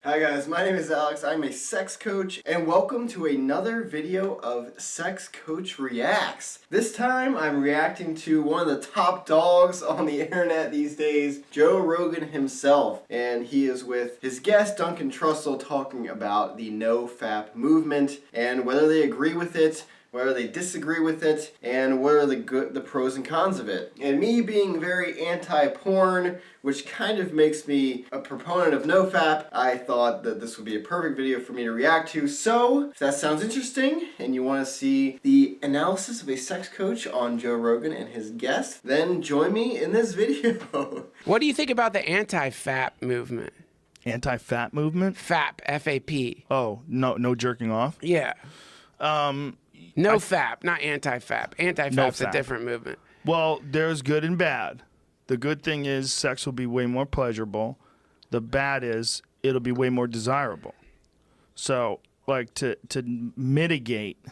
Hi guys, my name is Alex. I'm a sex coach, and welcome to another video of Sex Coach Reacts. This time I'm reacting to one of the top dogs on the internet these days, Joe Rogan himself, and he is with his guest Duncan Trussell talking about the NoFap movement and whether they agree with it, whether they disagree with it, and what are the pros and cons of it. And me being very anti-porn, which kind of makes me a proponent of NoFap, I thought that this would be a perfect video for me to react to. So, if that sounds interesting, and you want to see the analysis of a sex coach on Joe Rogan and his guest, then join me in this video. What do you think about the anti-fap movement? Anti-fat movement? Fap, F-A-P. Oh, no jerking off? Yeah. NoFap, not anti-fap. Anti-fap's a different movement. Well, there's good and bad. The good thing is sex will be way more pleasurable. The bad is it'll be way more desirable. So, like, to mitigate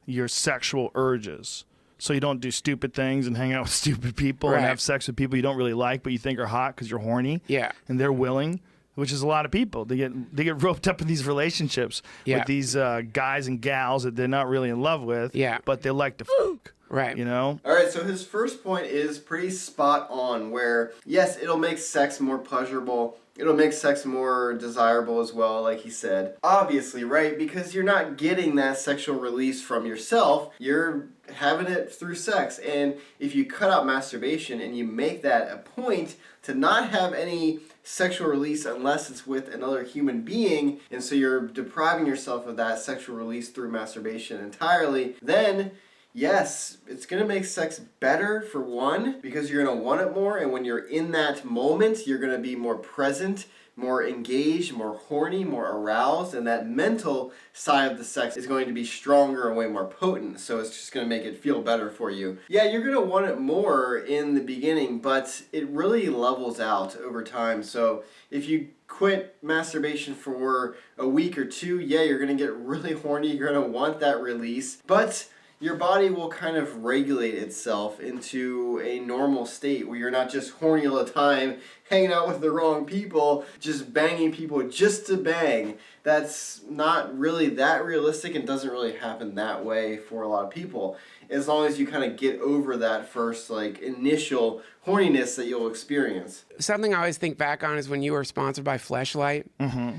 your sexual urges, so you don't do stupid things and hang out with stupid people and have sex with people you don't really like but you think are hot because you're horny. Yeah. And they're willing. Which is a lot of people. They get roped up in these relationships with these guys and gals that they're not really in love with. Yeah. But they like to fuck. Right. You know? Alright, so his first point is pretty spot on, where yes, it'll make sex more pleasurable. It'll make sex more desirable as well, like he said. Obviously, right? Because you're not getting that sexual release from yourself. You're having it through sex. And if you cut out masturbation and you make that a point to not have any sexual release unless it's with another human being, and so you're depriving yourself of that sexual release through masturbation entirely, then yes, it's going to make sex better for one, because you're going to want it more, and when you're in that moment, you're going to be more present, more engaged, more horny, more aroused, and that mental side of the sex is going to be stronger and way more potent, so it's just going to make it feel better for you. Yeah, you're going to want it more in the beginning, but it really levels out over time, so if you quit masturbation for a week or two, yeah, you're going to get really horny, you're going to want that release, but your body will kind of regulate itself into a normal state where you're not just horny all the time, hanging out with the wrong people, just banging people just to bang. That's not really that realistic and doesn't really happen that way for a lot of people. As long as you kind of get over that first, like, initial horniness that you'll experience. Something I always think back on is when you were sponsored by Fleshlight. Mm-hmm.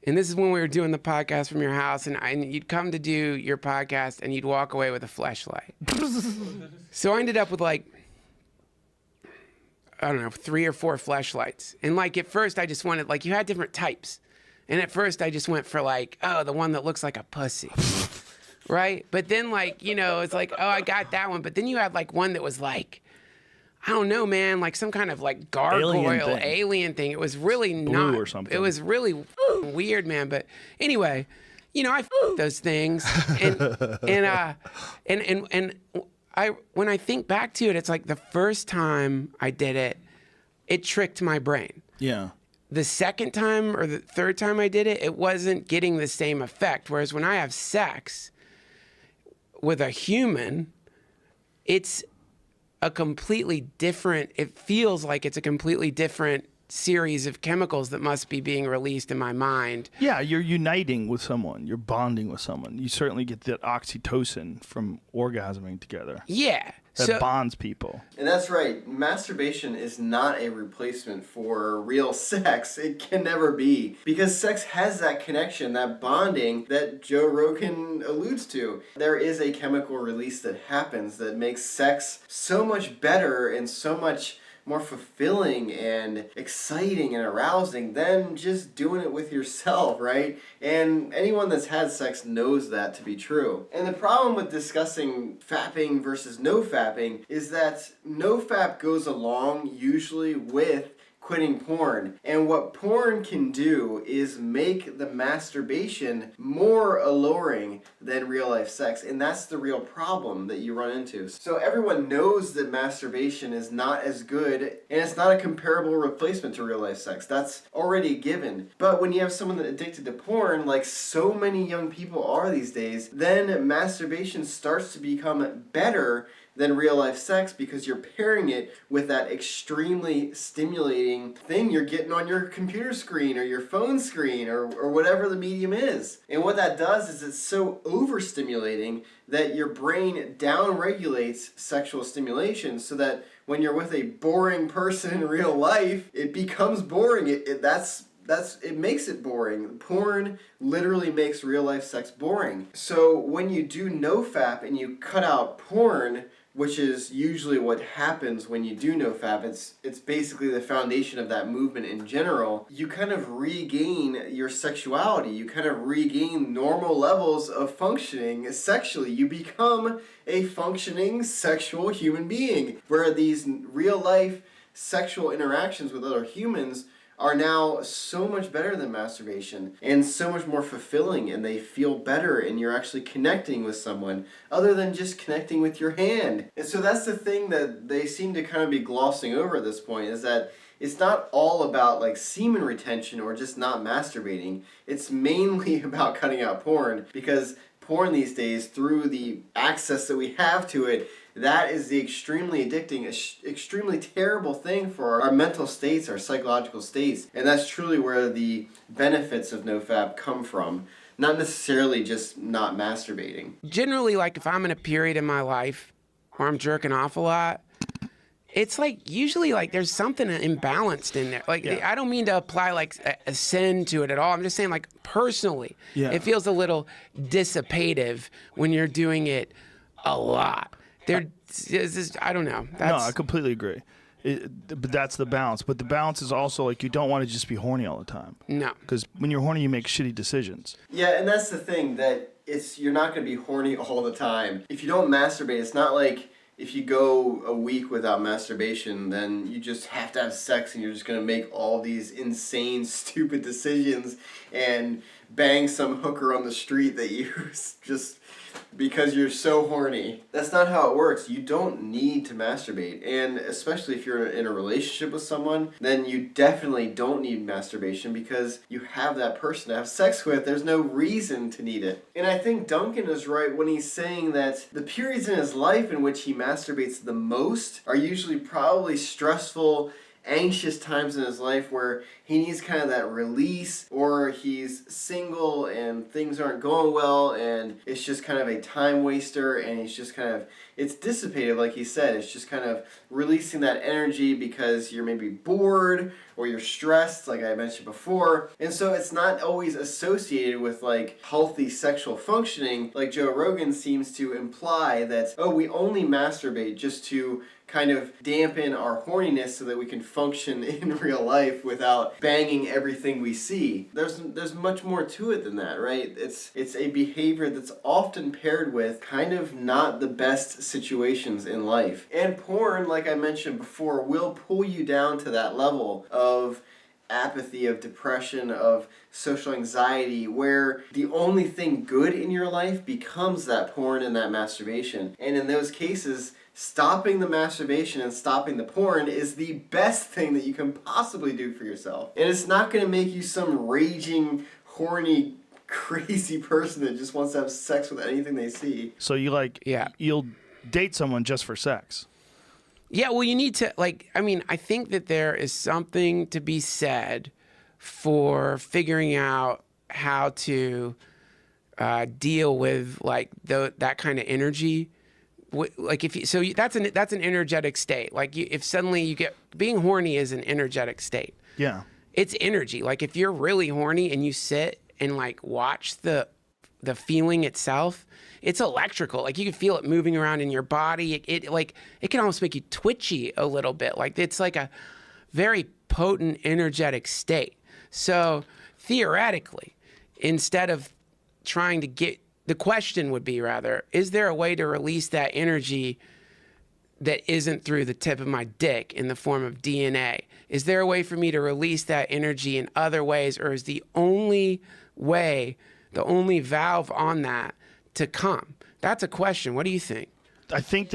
And this is when we were doing the podcast from your house, and you'd come to do your podcast, and you'd walk away with a fleshlight. So I ended up with, like, I don't know, 3 or 4 fleshlights. And, like, at first I just wanted, like, you had different types. And at first I just went for, like, oh, the one that looks like a pussy. Right? But then, like, you know, it's like, oh, I got that one. But then you had, like, one that was, like, I don't know, man, like some kind of like gargoyle alien thing. It was really blue or something. It was really weird, man. But anyway, you know, I those things, and when I think back to it, it's like the first time I did it, it tricked my brain. Yeah. The second time or the third time I did it, it wasn't getting the same effect. Whereas when I have sex with a human, it's a completely different, it feels like it's a completely different series of chemicals that must be being released in my mind. Yeah, you're uniting with someone. You're bonding with someone. You certainly get that oxytocin from orgasming together. Yeah. That bonds people. And that's right. Masturbation is not a replacement for real sex. It can never be. Because sex has that connection, that bonding that Joe Rogan alludes to. There is a chemical release that happens that makes sex so much better and so much more fulfilling and exciting and arousing than just doing it with yourself, right? And anyone that's had sex knows that to be true. And the problem with discussing fapping versus no fapping is that no fap goes along usually with quitting porn. And what porn can do is make the masturbation more alluring than real life sex. And that's the real problem that you run into. So everyone knows that masturbation is not as good and it's not a comparable replacement to real life sex. That's already given. But when you have someone that's addicted to porn, like so many young people are these days, then masturbation starts to become better than real life sex because you're pairing it with that extremely stimulating thing you're getting on your computer screen or your phone screen or whatever the medium is. And what that does is it's so overstimulating that your brain downregulates sexual stimulation so that when you're with a boring person in real life, it becomes boring. It makes it boring. Porn literally makes real life sex boring. So when you do NoFap and you cut out porn, which is usually what happens when you do NoFap, it's basically the foundation of that movement in general, you kind of regain your sexuality. You kind of regain normal levels of functioning sexually. You become a functioning sexual human being, where these real life sexual interactions with other humans are now so much better than masturbation and so much more fulfilling, and they feel better, and you're actually connecting with someone other than just connecting with your hand. And so that's the thing that they seem to kind of be glossing over at this point, is that it's not all about like semen retention or just not masturbating. It's mainly about cutting out porn, because porn these days, through the access that we have to it, that is the extremely addicting, extremely terrible thing for our mental states, our psychological states. And that's truly where the benefits of NoFap come from. Not necessarily just not masturbating. Generally, like if I'm in a period in my life where I'm jerking off a lot, it's like usually like there's something imbalanced in there. Like I don't mean to apply like a sin to it at all. I'm just saying like personally, it feels a little dissipative when you're doing it a lot. I don't know. No, I completely agree. But that's the balance. But the balance is also like you don't want to just be horny all the time. No. Because when you're horny, you make shitty decisions. Yeah, and that's the thing, that you're not going to be horny all the time. If you don't masturbate, it's not like if you go a week without masturbation, then you just have to have sex and you're just going to make all these insane, stupid decisions and bang some hooker on the street that you just because you're so horny. That's not how it works. You don't need to masturbate. And especially if you're in a relationship with someone, then you definitely don't need masturbation because you have that person to have sex with. There's no reason to need it. And I think Duncan is right when he's saying that the periods in his life in which he masturbates the most are usually probably stressful, anxious times in his life where he needs kind of that release, or he's single and things aren't going well and it's just kind of a time waster, and he's just kind of, it's dissipated, like he said. It's just kind of releasing that energy because you're maybe bored or you're stressed, like I mentioned before. And so it's not always associated with like healthy sexual functioning, like Joe Rogan seems to imply that, oh, we only masturbate just to kind of dampen our horniness so that we can function in real life without banging everything we see. There's much more to it than that, right? It's a behavior that's often paired with kind of not the best situations in life. And porn, like I mentioned before, will pull you down to that level of apathy, of depression, of social anxiety, where the only thing good in your life becomes that porn and that masturbation. And in those cases, stopping the masturbation and stopping the porn is the best thing that you can possibly do for yourself. And it's not going to make you some raging, horny, crazy person that just wants to have sex with anything they see. So you'll date someone just for sex. Yeah, well, you need to, I think that there is something to be said for figuring out how to deal with, that kind of energy. That's an energetic state. Like, if suddenly you get, being horny is an energetic state. Yeah. It's energy. Like, if you're really horny and you sit and, watch the feeling itself, it's electrical. Like, you can feel it moving around in your body. It can almost make you twitchy a little bit. Like, it's like a very potent, energetic state. So theoretically, instead of trying to the question would be rather, is there a way to release that energy that isn't through the tip of my dick in the form of DNA? Is there a way for me to release that energy in other ways, or is the only way, the only valve on that to come? That's a question. What do you think? I think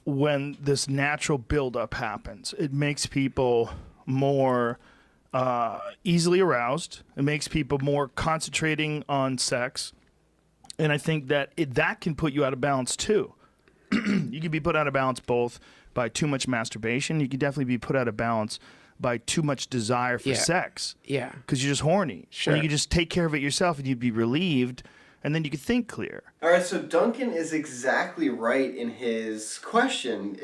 when this natural buildup happens, it makes people more easily aroused. It makes people more concentrating on sex. And I think that that can put you out of balance too. You could be put out of balance both by too much masturbation. You could definitely be put out of balance by too much desire for sex. Yeah. Because you're just horny. Sure. And you could just take care of it yourself and you'd be relieved, and then you could think clear. All right, so Duncan is exactly right in his question.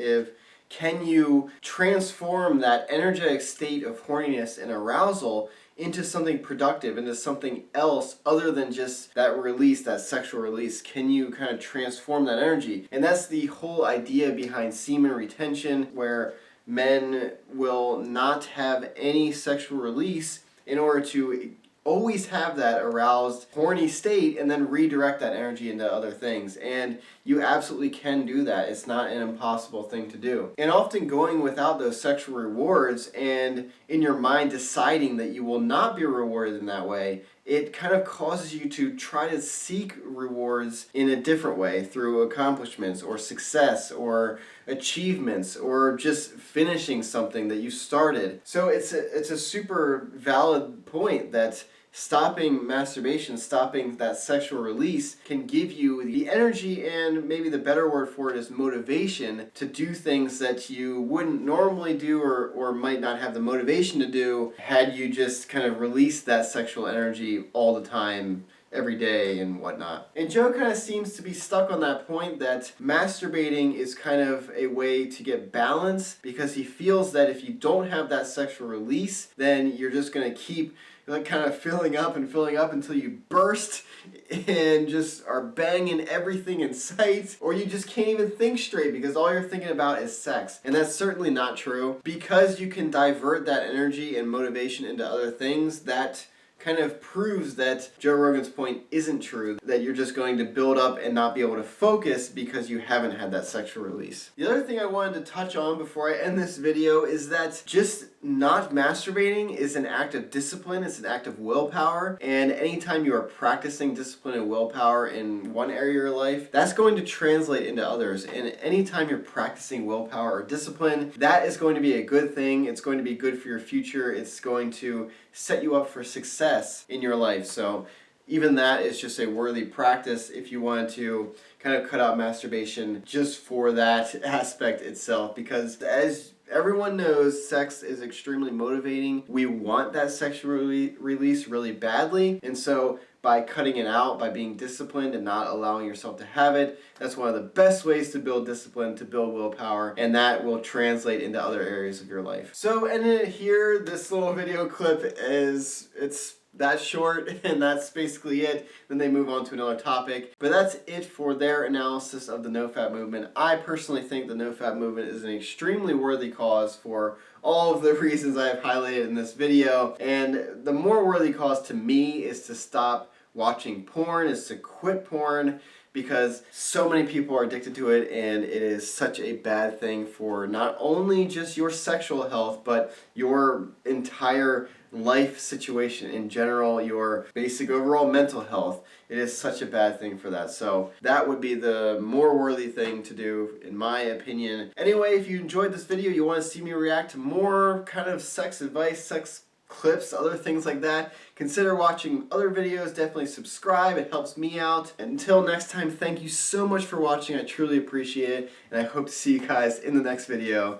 Can you transform that energetic state of horniness and arousal into something productive, into something else other than just that release, that sexual release? Can you kind of transform that energy? And that's the whole idea behind semen retention, where men will not have any sexual release in order to always have that aroused, horny state and then redirect that energy into other things. And you absolutely can do that. It's not an impossible thing to do. And often going without those sexual rewards and in your mind deciding that you will not be rewarded in that way, it kind of causes you to try to seek rewards in a different way through accomplishments or success or achievements or just finishing something that you started. So it's a super valid point that stopping masturbation, stopping that sexual release can give you the energy, and maybe the better word for it is motivation, to do things that you wouldn't normally do or might not have the motivation to do had you just kind of released that sexual energy all the time, every day and whatnot. And Joe kind of seems to be stuck on that point that masturbating is kind of a way to get balance, because he feels that if you don't have that sexual release, then you're just going to keep like kind of filling up until you burst and just are banging everything in sight, or you just can't even think straight because all you're thinking about is sex. And that's certainly not true. Because you can divert that energy and motivation into other things, that kind of proves that Joe Rogan's point isn't true, that you're just going to build up and not be able to focus because you haven't had that sexual release. The other thing I wanted to touch on before I end this video is that just not masturbating is an act of discipline, it's an act of willpower, and anytime you are practicing discipline and willpower in one area of your life, that's going to translate into others. And anytime you're practicing willpower or discipline, that is going to be a good thing. It's going to be good for your future. It's going to set you up for success in your life. So even that is just a worthy practice if you want to kind of cut out masturbation just for that aspect itself, because as everyone knows, sex is extremely motivating. We want that sexual release really badly, and so by cutting it out, by being disciplined and not allowing yourself to have it, that's one of the best ways to build discipline, to build willpower, and that will translate into other areas of your life. So ending it here, this little video clip it's that short, and that's basically it. Then they move on to another topic. But that's it for their analysis of the NoFap movement. I personally think the NoFap movement is an extremely worthy cause for all of the reasons I have highlighted in this video. And the more worthy cause to me is to stop watching porn, is to quit porn, because so many people are addicted to it, and it is such a bad thing for not only just your sexual health, but your entire life situation in general, your basic overall mental health. It is such a bad thing for that. So that would be the more worthy thing to do, in my opinion. Anyway, if you enjoyed this video, you want to see me react to more kind of sex advice, sex clips, other things like that, consider watching other videos. Definitely subscribe, it helps me out. Until next time, thank you so much for watching. I truly appreciate it, and I hope to see you guys in the next video.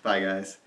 Bye guys.